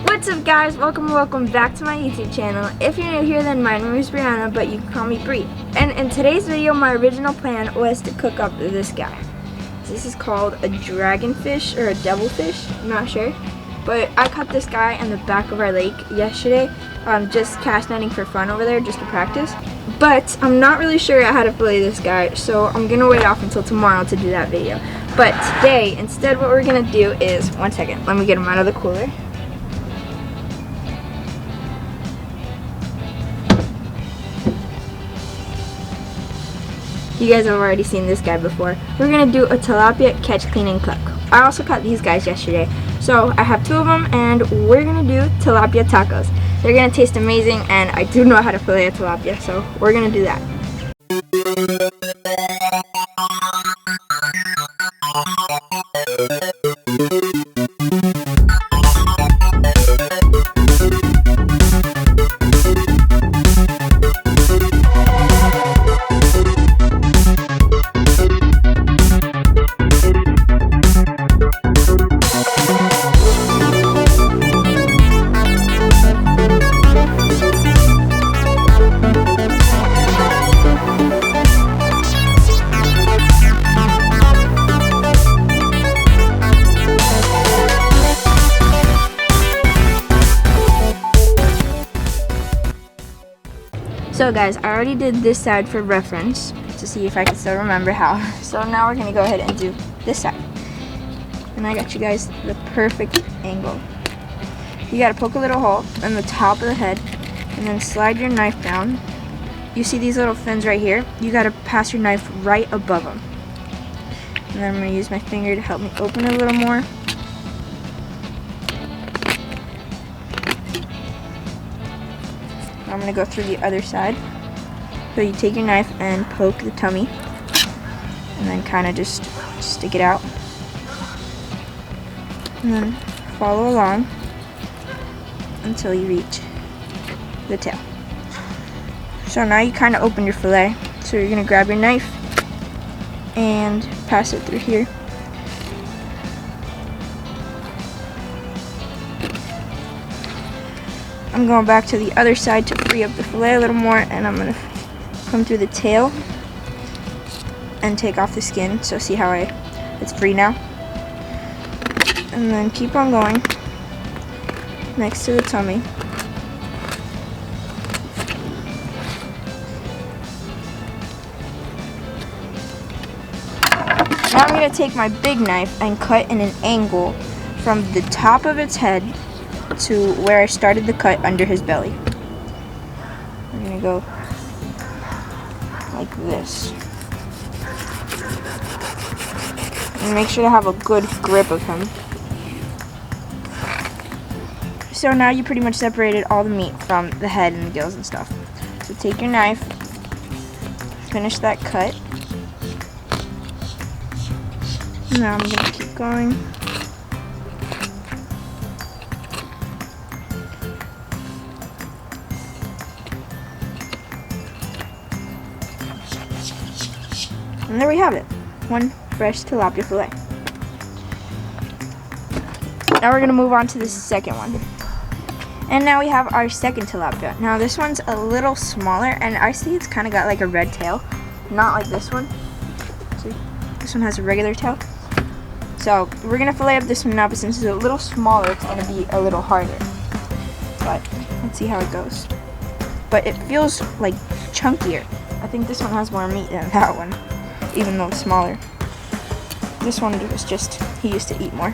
What's up, guys? Welcome back to my YouTube channel. If you're new here, then my name is Brianna, but you can call me Bree. And in today's video, my original plan was to cook up this guy. This is called a dragonfish or a devilfish, I'm not sure. But I caught this guy in the back of our lake yesterday, just cast netting for fun over there, just to practice. But I'm not really sure how to fillet this guy, so I'm gonna wait off until tomorrow to do that video. But today, instead, what we're gonna do is, one second, let me get him out of the cooler. You guys have already seen this guy before. We're gonna do a tilapia catch, clean, and cook. I also caught these guys yesterday. So I have two of them, and we're gonna do tilapia tacos. They're gonna taste amazing, and I do know how to fillet a tilapia, so we're gonna do that. So guys, I already did this side for reference to see if I can still remember how. So now we're gonna go ahead and do this side. And I got you guys the perfect angle. You gotta poke a little hole in the top of the head and then slide your knife down. You see these little fins right here? You gotta pass your knife right above them. And then I'm gonna use my finger to help me open it a little more. I'm going to go through the other side. So you take your knife and poke the tummy and then kind of just stick it out. And then follow along until you reach the tail. So now you kind of open your fillet. So you're going to grab your knife and pass it through here. I'm going back to the other side to free up the fillet a little more, and I'm going to come through the tail and take off the skin. So see how it's free now? And then keep on going next to the tummy. Now I'm going to take my big knife and cut in an angle from the top of its head to where I started the cut under his belly. I'm gonna go like this. And make sure to have a good grip of him. So now you pretty much separated all the meat from the head and the gills and stuff. So take your knife, finish that cut. Now I'm gonna keep going. And there we have it, one fresh tilapia fillet. Now we're gonna move on to the second one. And now we have our second tilapia. Now this one's a little smaller, and I see it's kind of got like a red tail, not like this one. See, this one has a regular tail. So we're gonna fillet up this one now, but since it's a little smaller, it's gonna be a little harder. But let's see how it goes. But it feels like chunkier. I think this one has more meat than that one, even though it's smaller. This one was just, he used to eat more.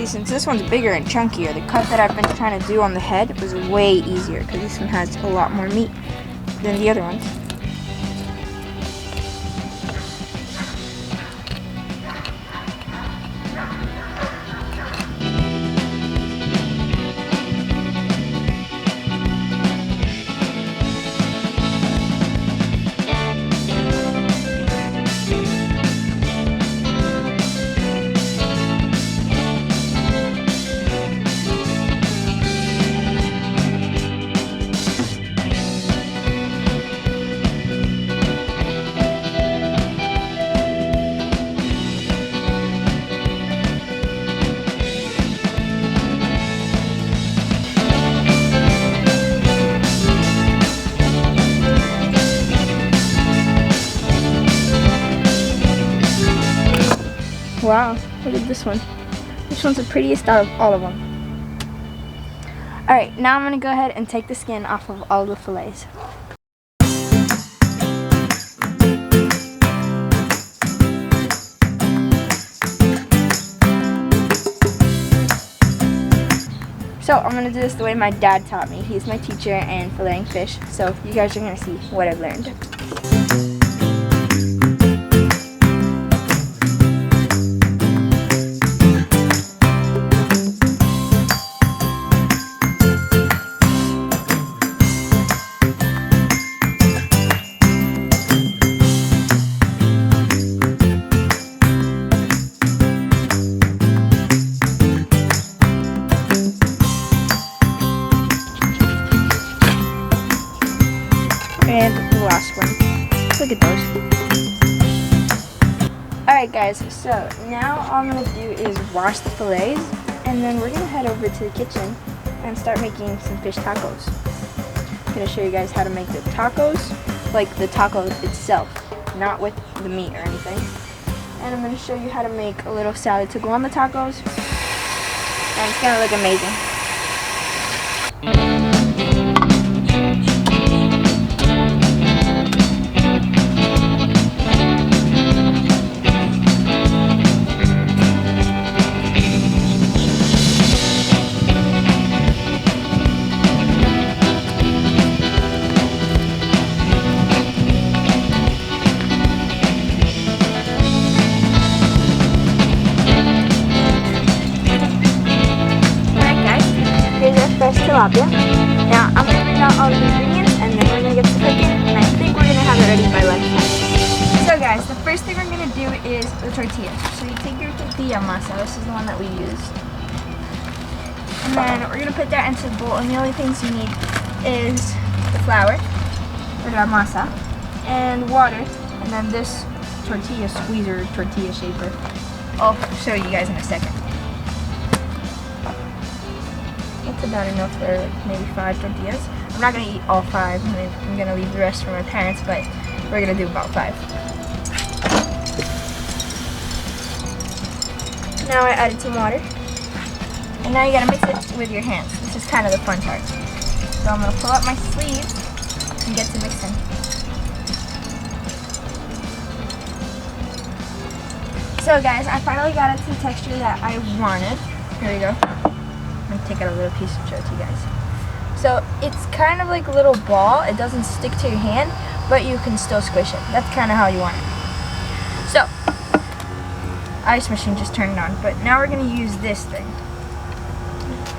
Since this one's bigger and chunkier, the cut that I've been trying to do on the head was way easier because this one has a lot more meat than the other ones. Wow, look at this one. This one's the prettiest out of all of them. Alright, now I'm going to go ahead and take the skin off of all the fillets. So I'm going to do this the way my dad taught me. He's my teacher in filleting fish, so you guys are going to see what I've learned. And the last one. Look at those. Alright guys, so now all I'm going to do is wash the fillets, and then we're going to head over to the kitchen and start making some fish tacos. I'm going to show you guys how to make the tacos, like the taco itself, not with the meat or anything. And I'm going to show you how to make a little salad to go on the tacos, and it's going to look amazing. Tilapia. Now I'm going to bring out all the ingredients, and then we're going to get to cooking, and I think we're going to have it ready by lunchtime. So guys, the first thing we're going to do is the tortillas. So you take your tortilla masa, this is the one that we use, and then we're going to put that into the bowl, and the only things you need is the flour, or the masa, and water, and then this tortilla squeezer, tortilla shaper. I'll show you guys in a second. It's about enough for like maybe 5 tortillas. I'm not going to eat all 5. I'm going to leave the rest for my parents, but we're going to do about 5. Now I added some water. And now you got to mix it with your hands. This is kind of the fun part. So I'm going to pull up my sleeve and get to mixing. So guys, I finally got it to the texture that I wanted. Here we go. I'm going to take out a little piece and show it to you guys. So it's kind of like a little ball. It doesn't stick to your hand, but you can still squish it. That's kind of how you want it. So, ice machine just turned on, but now we're going to use this thing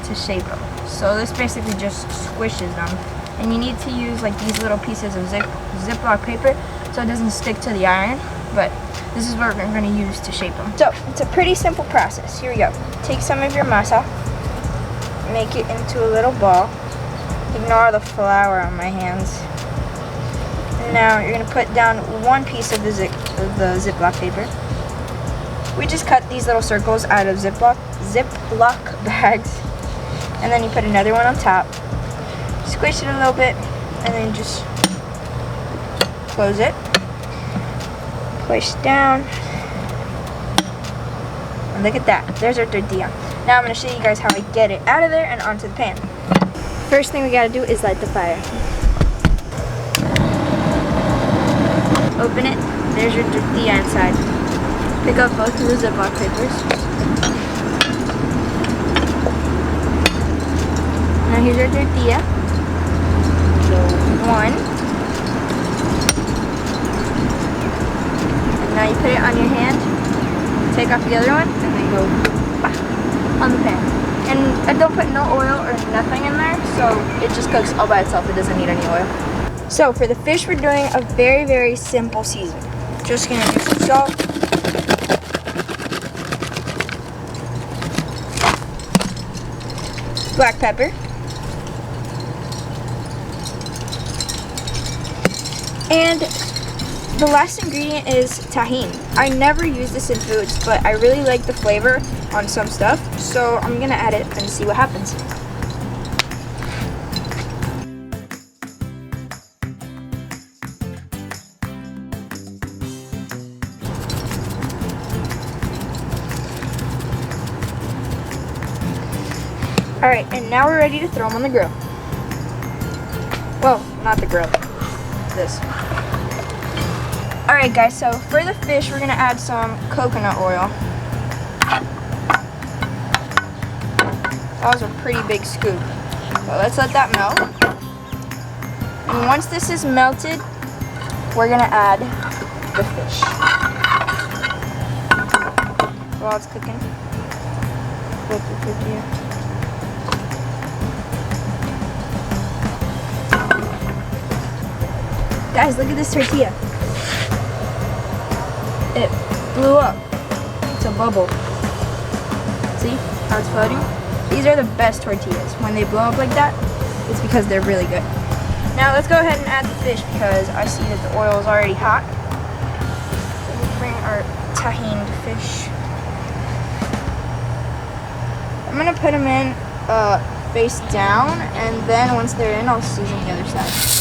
to shape them. So this basically just squishes them. And you need to use like these little pieces of Ziploc paper so it doesn't stick to the iron, but this is what we're going to use to shape them. So it's a pretty simple process. Here we go. Take some of your masa, make it into a little ball. Ignore the flour on my hands. And now you're going to put down one piece of the Ziploc paper. We just cut these little circles out of Ziploc bags. And then you put another one on top. Squish it a little bit, and then just close it. Push down. And look at that. There's our tortilla. Now I'm going to show you guys how I get it out of there and onto the pan. First thing we got to do is light the fire. Open it. There's your tortilla inside. Pick up both of the Ziploc papers. Now here's our tortilla. So one. And now you put it on your hand. Take off the other one, and then go on the pan. And I don't put no oil or nothing in there, so it just cooks all by itself. It doesn't need any oil. So for the fish, we're doing a very, very simple season. Just gonna do some salt, black pepper, and the last ingredient is tahini. I never use this in foods, but I really like the flavor on some stuff, so I'm gonna add it and see what happens. Alright, and now we're ready to throw them on the grill. Well, not the grill. This. Alright guys, so for the fish, we're going to add some coconut oil. That was a pretty big scoop. So let's let that melt. And once this is melted, we're going to add the fish. While it's cooking. With the tortilla. Guys, look at this tortilla. It blew up. It's a bubble. See how it's floating? These are the best tortillas. When they blow up like that, it's because they're really good. Now let's go ahead and add the fish because I see that the oil is already hot. So let's bring our tahined fish. I'm gonna put them in face down, and then once they're in, I'll season the other side.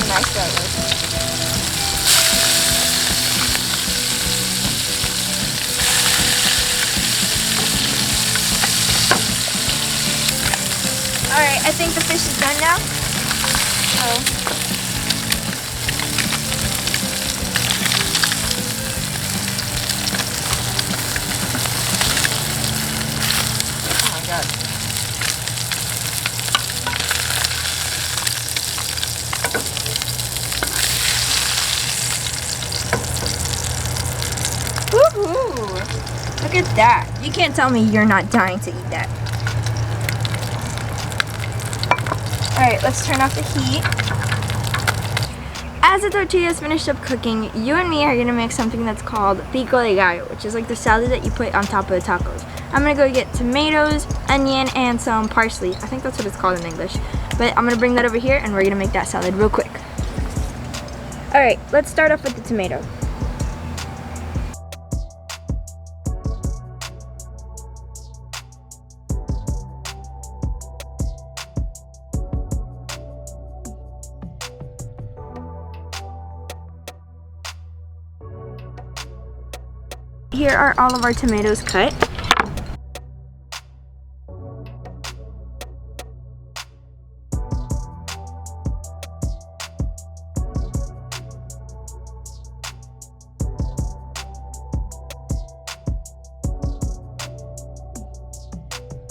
Nice that was. Alright, I think the fish is done now. Oh my god. Look at that. You can't tell me you're not dying to eat that. Alright, let's turn off the heat. As the tortillas finished up cooking, you and me are going to make something that's called Pico De Gallo, which is like the salad that you put on top of the tacos. I'm going to go get tomatoes, onion, and some parsley. I think that's what it's called in English. But I'm going to bring that over here and we're going to make that salad real quick. Alright, let's start off with the tomato. Here are all of our tomatoes cut.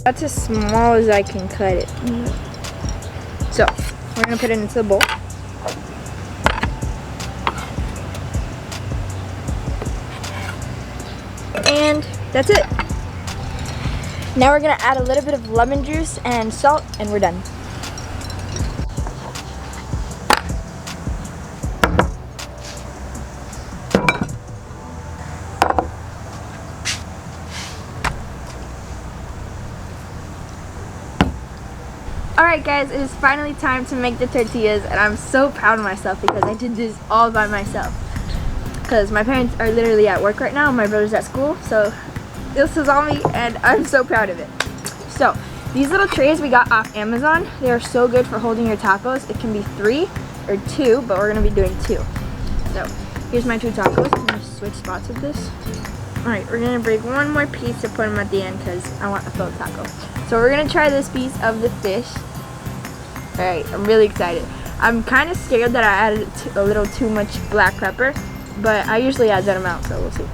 That's as small as I can cut it. So, we're gonna put it into the bowl. And that's it. Now we're gonna add a little bit of lemon juice and salt and we're done. Alright guys, it is finally time to make the tortillas and I'm so proud of myself because I did this all by myself. Because my parents are literally at work right now, my brother's at school, so this was all me and I'm so proud of it. So, these little trays we got off Amazon, they are so good for holding your tacos. It can be 3 or 2, but we're going to be doing 2. So, here's my 2 tacos. I'm going to switch spots with this. Alright, we're going to break one more piece to put them at the end because I want a filled taco. So we're going to try this piece of the fish. Alright, I'm really excited. I'm kind of scared that I added a little too much black pepper. But I usually add that amount, so we'll see.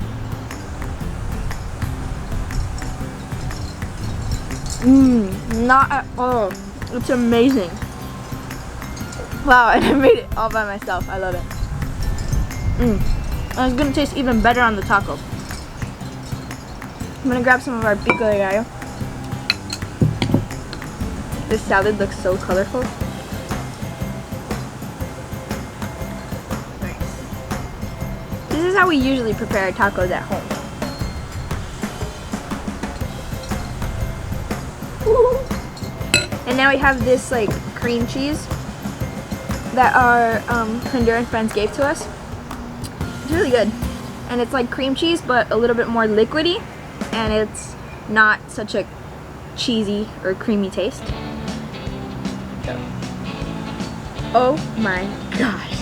Not at all. It's amazing. Wow, and I made it all by myself. I love it. And it's gonna taste even better on the taco. I'm gonna grab some of our Pico De Gallo. This salad looks so colorful. Nice. This is how we usually prepare our tacos at home. And now we have this like cream cheese that our Honduran friends gave to us. It's really good. And it's like cream cheese but a little bit more liquidy, and it's not such a cheesy or creamy taste. So. Oh my gosh.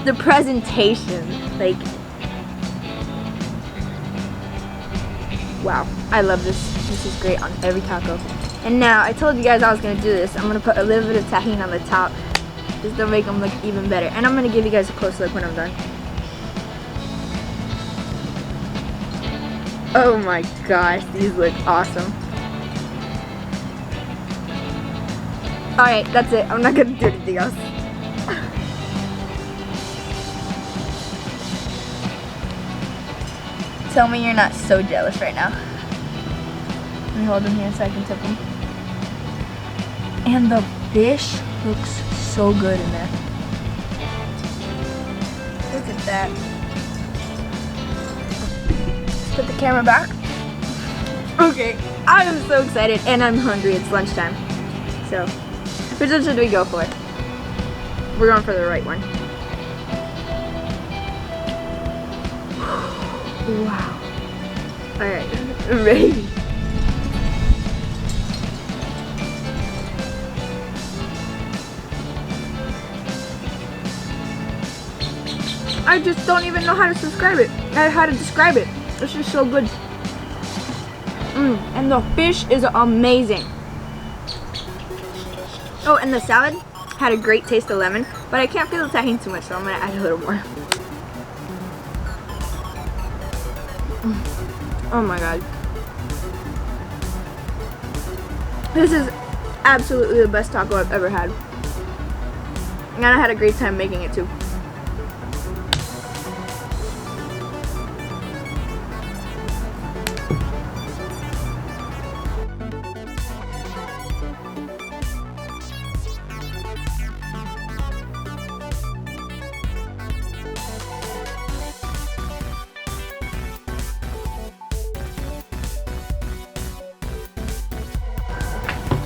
The presentation, like, wow, I love this. This is great on every taco. And now, I told you guys I was going to do this. I'm going to put a little bit of tahini on the top just to make them look even better. And I'm going to give you guys a close look when I'm done. Oh my gosh, these look awesome. Alright, that's it. I'm not going to do anything else. Tell me you're not so jealous right now. Let me hold them here so I can tip them. And the fish looks so good in there. Look at that. Let's put the camera back. Okay, I am so excited and I'm hungry. It's lunchtime. So, which one should we go for? We're going for the right one. Wow. Alright, I'm ready. I just don't even know how to describe it. It's just so good. And the fish is amazing. Oh, and the salad had a great taste of lemon, but I can't feel the tahini too much, so I'm gonna add a little more. Oh my god. This is absolutely the best taco I've ever had. And I had a great time making it too.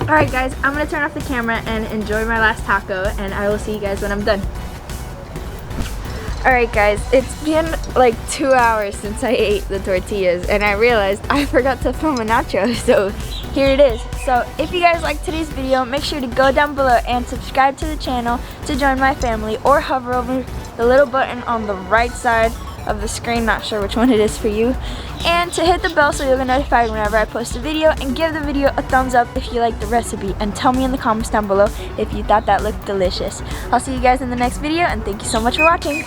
Alright guys, I'm going to turn off the camera and enjoy my last taco, and I will see you guys when I'm done. Alright guys, it's been like 2 hours since I ate the tortillas, and I realized I forgot to film an outro, so here it is. So if you guys liked today's video, make sure to go down below and subscribe to the channel to join my family, or hover over the little button on the right side of the screen, not sure which one it is for you, and to hit the bell so you'll get notified whenever I post a video, and give the video a thumbs up if you like the recipe, and tell me in the comments down below if you thought that looked delicious. I'll see you guys in the next video, and thank you so much for watching.